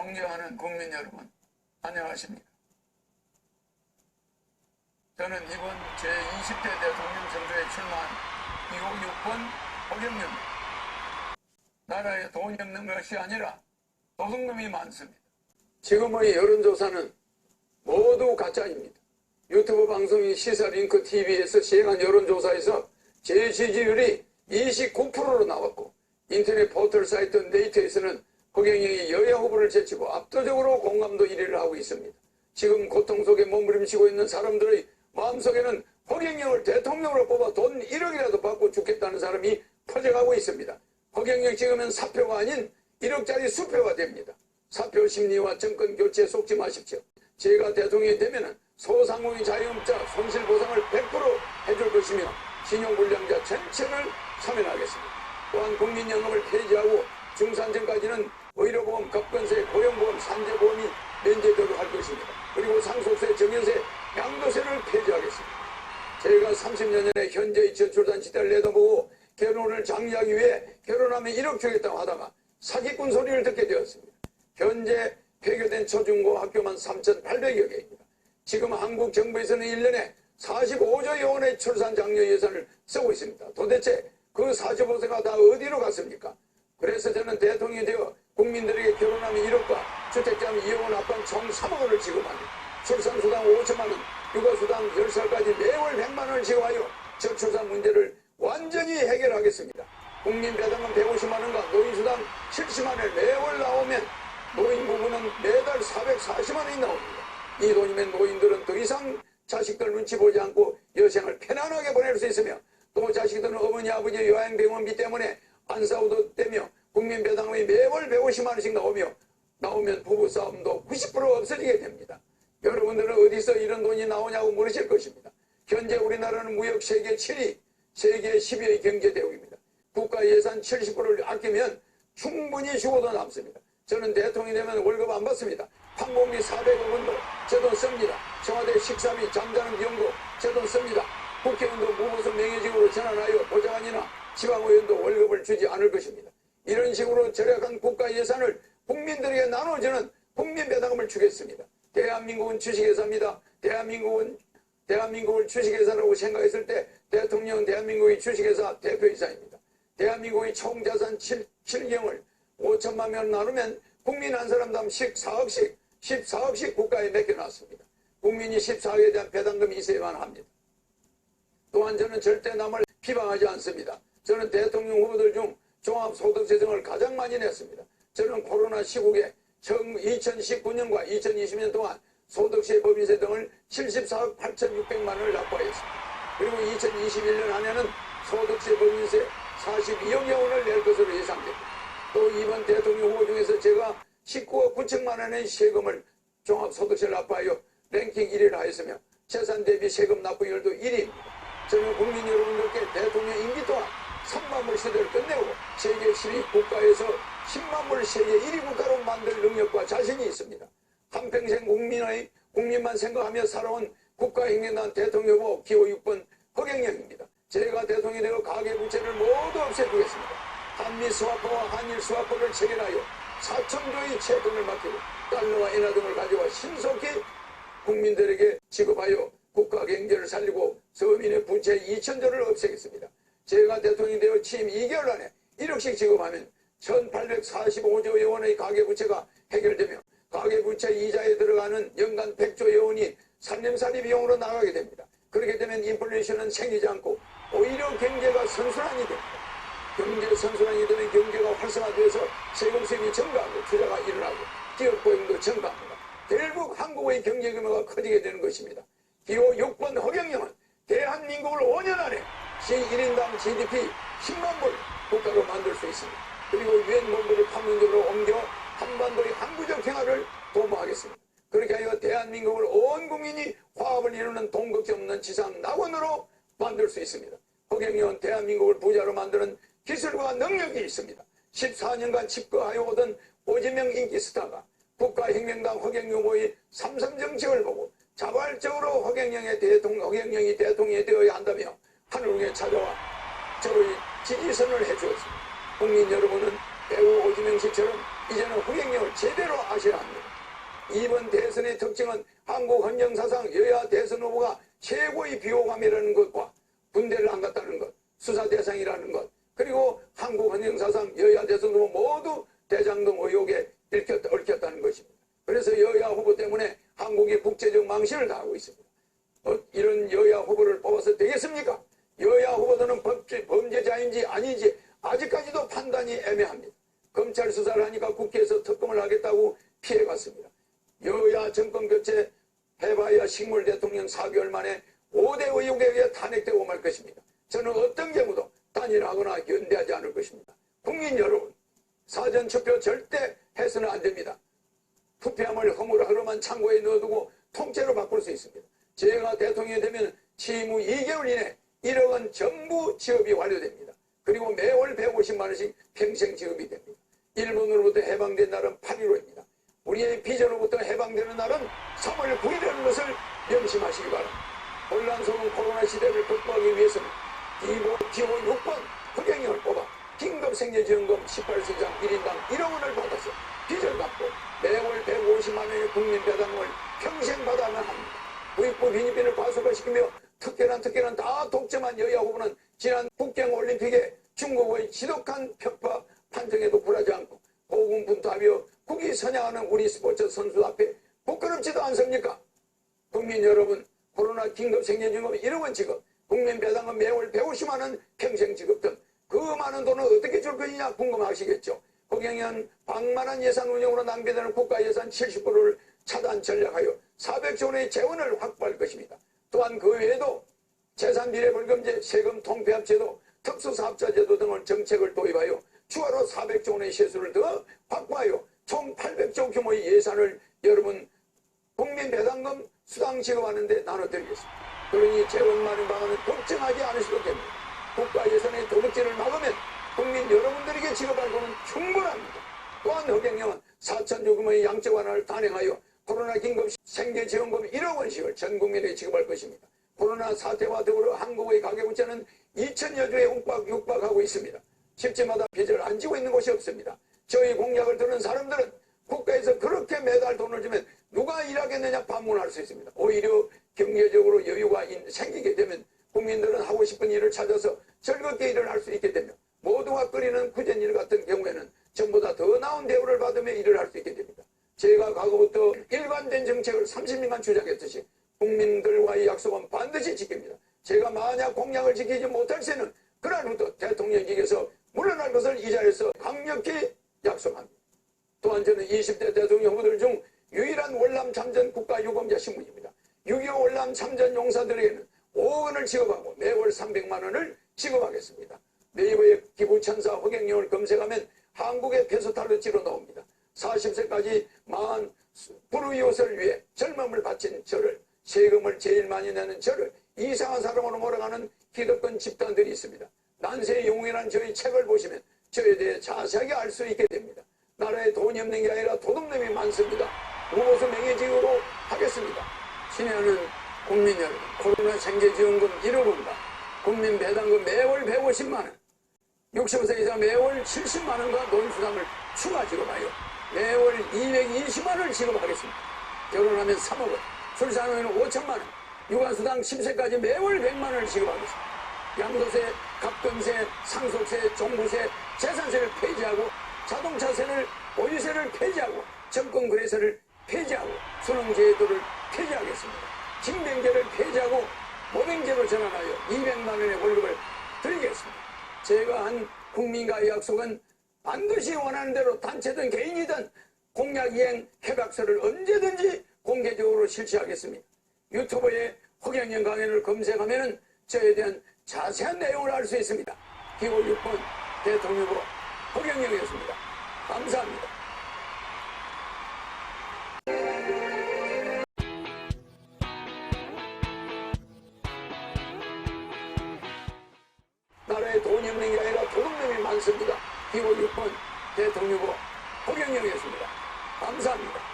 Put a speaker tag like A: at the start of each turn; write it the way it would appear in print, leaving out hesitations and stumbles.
A: 존경하는 국민 여러분, 안녕하십니까? 저는 이번 제20대 대통령 선거에 출마한 256번 허경영입니다. 나라에 돈이 없는 것이 아니라 도둑놈이 많습니다. 지금의 여론조사는 모두 가짜입니다. 유튜브 방송인 시사링크 TV에서 시행한 여론조사에서 제 지지율이 29%로 나왔고, 인터넷 포털 사이트 네이트에서는 허경영이 여야 후보를 제치고 압도적으로 공감도 1위를 하고 있습니다. 지금 고통 속에 몸부림치고 있는 사람들의 마음속에는 허경영을 대통령으로 뽑아 돈 1억이라도 받고 죽겠다는 사람이 퍼져가고 있습니다. 허경영 찍으면 사표가 아닌 1억짜리 수표가 됩니다. 사표 심리와 정권 교체에 속지 마십시오. 제가 대통령이 되면 소상공인 자영업자 손실보상을 100% 해줄 것이며 신용불량자 전체를 사면하겠습니다. 또한 국민연금을 폐지하고 중산층까지는 의료보험, 급건세, 고용보험, 산재보험이 면제되도록 할 것입니다. 그리고 상속세, 정연세, 양도세를 폐지하겠습니다. 제가 30년 전에 현재의 저출산 시대를 내다보고 결혼을 장려하기 위해 결혼하면 1억 주겠다고 하다가 사기꾼 소리를 듣게 되었습니다. 현재 폐교된 초중고 학교만 3,800여 개입니다. 지금 한국 정부에서는 1년에 45조 원의 출산 장려 예산을 쓰고 있습니다. 도대체 그 45세가 다 어디로 갔습니까? 그래서 저는 대통령이 되어 국민들에게 결혼하면 1억과 주택자면 2억원 합한 총 3억 원을 지급합니다. 출산수당 5천만 원, 육아수당 10살까지 매월 100만 원을 지급하여 저출산 문제를 완전히 해결하겠습니다. 국민배당금 150만 원과 노인수당 70만 원을 매월 나오면 노인 부부는 매달 440만 원이 나옵니다. 이 돈이면 노인들은 더 이상 자식들 눈치 보지 않고 여생을 편안하게 보낼 수 있으며, 또 자식들은 어머니 아버지 요양병원비 때문에 안 싸워도 되며 국민배당금이 매월 150만 원씩 나오면 부부싸움도 90% 없어지게 됩니다. 여러분들은 어디서 이런 돈이 나오냐고 물으실 것입니다. 현재 우리나라는 무역 세계 7위, 세계 10위의 경제대국입니다. 국가 예산 70%를 아끼면 충분히 죽어도 남습니다. 저는 대통령이 되면 월급 안 받습니다. 항공비 400억 원도 제 돈 씁니다. 청와대 식사비, 잠자는 비용도 제 돈 씁니다. 국회의원도 무보수 명예직으로 전환하여 보좌관이나 지방의원도 월급을 주지 않을 것입니다. 이런 식으로 절약한 국가 예산을 국민들에게 나눠주는 국민배당금을 주겠습니다. 대한민국은 주식회사입니다. 대한민국을 주식회사라고 생각했을 때 대통령은 대한민국의 주식회사 대표이사입니다. 대한민국의 총자산 7경을 5천만 명 나누면 국민 한 사람당 14억씩 국가에 맡겨놨습니다. 국민이 14억에 대한 배당금이 있어야만 합니다. 또한 저는 절대 남을 비방하지 않습니다. 저는 대통령 후보들 중 종합소득세 등을 가장 많이 냈습니다. 저는 코로나 시국에 2019년과 2020년 동안 소득세, 법인세 등을 74억 8,600만 원을 납부하였습니다. 그리고 2021년 한 해는 소득세, 법인세 42억여 원을 낼 것으로 예상됩니다. 또 이번 대통령 후보 중에서 제가 19억 9천만 원의 세금을 종합소득세를 납부하여 랭킹 1위를 하였으며 재산 대비 세금 납부율도 1위입니다. 저는 국민 여러분들께 대통령 임기 동안 3만 불 시대를 끝내고 세계 10위 국가에서 10만 불 세계 1위 국가로 만들 능력과 자신이 있습니다. 한평생 국민만 생각하며 살아온 국가행정단 대통령 후보 기호 6번 허경영입니다. 제가 대통령이 되어 가계부채를 모두 없애주겠습니다. 한미 스와퍼와 한일 스와퍼를 체결하여 4천조의 채권을 맡기고 달러와 엔화 등을 가져와 신속히 국민들에게 지급하여 국가 경제를 살리고 서민의 부채 2천조를 없애겠습니다. 제가 대통령이 되어 취임 2개월 안에 1억씩 지급하면 1,845조 원의 가계부채가 해결되며 가계부채 이자에 들어가는 연간 100조 원이 살림살이 비용으로 나가게 됩니다. 그렇게 되면 인플레이션은 생기지 않고 오히려 경제가 선순환이 됩니다. 경제 선순환이 되면 경제가 활성화돼서 세금 수입이 증가하고 투자가 일어나고 기업 고용도 증가합니다. 결국 한국의 경제 규모가 커지게 되는 것입니다. 기호 6번 허경영은 대한민국을 5년 안에 시1인당 GDP 10만 불 국가로 만들 수 있습니다. 그리고 유엔 본부를 판문점으로 옮겨 한반도의 항구적 평화를 도모하겠습니다. 그렇게 하여 대한민국을 온 국민이 화합을 이루는 돈 걱정 없는 지상 낙원으로 만들 수 있습니다. 허경영은 대한민국을 부자로 만드는 기술과 능력이 있습니다. 14년간 집거하여 오던 오지명 인기 스타가 국가혁명당 허경영 후보의 삼선 정책을 보고 자발적으로 허경영이 대통령이 되어야 한다며 하늘궁에 찾아와 저의 지지선을 해주었습니다. 국민 여러분은 배우 오지명 씨처럼 이제는 허경영을 제대로 아셔야 합니다. 이번 대선의 특징은 한국 헌정사상 여야 대선 후보가 최고의 비호감이라는 것과 군대를 안 갔다는 것, 수사 대상이라는 것, 그리고 한국 헌정사상 여야 대선 후보 모두 대장동 의혹에 얽혔다는 것입니다. 그래서 여야 후보 때문에 한국이 국제적 망신을 당하고 있습니다. 이런 여야 후보를 뽑아서 되겠습니까? 여야 후보들은 범죄자인지 아닌지 아직까지도 판단이 애매합니다. 검찰 수사를 하니까 국회에서 특검을 하겠다고 피해갔습니다. 여야 정권 교체 해봐야 식물 대통령 4개월 만에 5대 의혹에 의해 탄핵되고 말 것입니다. 저는 어떤 경우도 단일하거나 연대하지 않을 것입니다. 국민 여러분, 사전투표 절대 해서는 안 됩니다. 투표함을 허물하러만 창고에 넣어두고 통째로 바꿀 수 있습니다. 제가 대통령이 되면 취임 후 2개월 이내 1억 원 전부 지급이 완료됩니다. 그리고 매월 150만 원씩 평생 지급이 됩니다. 일본으로부터 해방된 날은 8.15입니다. 우리의 비전으로부터 해방되는 날은 3월 9일이라는 것을 명심하시기 바랍니다. 혼란 속은 코로나 시대를 극복하기 위해서는 기호 6번 허경영을 뽑아 긴급생계지원금 18세 이상 1인당 1억 원을 받아서 빚을 갚고 매월 150만 원의 국민 배당을 평생 받아야만 합니다. 부익부 빈익빈을 과소화시키며 특혜란 다 독점한 여야 후보는 지난 북경올림픽에 중국의 지독한 편파 판정에도 굴하지 않고 고군분투하며 국위 선양하는 우리 스포츠 선수 앞에 부끄럽지도 않습니까? 국민 여러분, 코로나 긴급생계지원금 1억 원 지급, 국민 배당은 매월 150만 원 평생 지급 등 그 많은 돈을 어떻게 줄 것이냐 궁금하시겠죠. 허경영은 방만한 예산 운영으로 낭비되는 국가 예산 70%를 차단 전략하여 400조 원의 재원을 확보할 것입니다. 또한 그 외에도 재산비례벌금제, 세금 통폐합제도, 특수사업자제도 등을 정책을 도입하여 추가로 400조 원의 세수를 더 확보하여 총 800조 규모의 예산을 여러분 국민 배당금 수당 지급하는 데 나눠드리겠습니다. 그러니 재원 마련 방안은 걱정하지 않으셔도 됩니다. 국가 예산의 도둑질을 막으면 국민 여러분들에게 지급할 돈은 충분합니다. 또한 허경영은 4천조 규모의 양적 완화를 단행하여 코로나 긴급 생계지원금 1억 원씩을 전 국민에게 지급할 것입니다. 코로나 사태와 더불어 한국의 가계부채는 2천여 조에 육박하고 있습니다. 집집마다 빚을 안 지고 있는 곳이 없습니다. 저희 공약을 듣는 사람들은 국가에서 그렇게 매달 돈을 주면 누가 일하겠느냐 반문할 수 있습니다. 오히려 경제적으로 여유가 생기게 되면 국민들은 하고 싶은 일을 찾아서 즐겁게 일을 할 수 있게 되며 모두가 끓이는 구전일 같은 경우에는 전보다 더 나은 대우를 받으며 일을 할 수 있게 됩니다. 제가 과거부터 일관된 정책을 30년간 주장했듯이 국민들과의 약속은 반드시 지킵니다. 제가 만약 공약을 지키지 못할 때는 그날 후부터 대통령직에서 물러날 것을 이 자리에서 강력히 약속합니다. 또한 저는 20대 대통령 후보들 중 유일한 월남 참전 국가유공자 신분입니다. 6.25 월남 참전 용사들에게는 5억 원을 지급하고 매월 300만 원을 지급하겠습니다. 네이버의 기부천사 허경영을 검색하면 한국의 페소탈로지로 나옵니다. 40세까지 망한 불우이웃을 위해 젊음을 바친 저를, 세금을 제일 많이 내는 저를 이상한 사람으로 몰아가는 기득권 집단들이 있습니다. 난세의 영웅이라는 저희 책을 보시면 저에 대해 자세하게 알 수 있게 됩니다. 나라에 돈이 없는 게 아니라 도둑놈이 많습니다. 무엇을 명예직으로 하겠습니다. 친애하는 국민 여러분, 코로나 생계지원금 1억 원과 국민 배당금 매월 150만 원, 60세 이상 매월 70만 원과 노인수당을 추가 지급하여 매월 220만 원을 지급하겠습니다. 결혼하면 3억 원, 출산하면 5천만 원, 육아수당 10세까지 매월 100만 원을 지급하겠습니다. 양도세, 갑건세, 상속세, 종부세, 재산세를 폐지하고 자동차세를, 보유세를 폐지하고 정권거래세를 폐지하고 수능제도를 폐지하겠습니다. 징병제를 폐지하고 모병제로 전환하여 200만 원의 월급을 드리겠습니다. 제가 한 국민과의 약속은 반드시 원하는 대로 단체든 개인이든 공약 이행 협약서를 언제든지 공개적으로 실시하겠습니다. 유튜브에 허경영 강연을 검색하면 저에 대한 자세한 내용을 알 수 있습니다. 기호 6번 대통령 후보 허경영이었습니다. 감사합니다. 나라에 돈이 없는 게 아니라 도둑놈이 많습니다. 기호 6번 대통령 후보 허경영이었습니다. 감사합니다.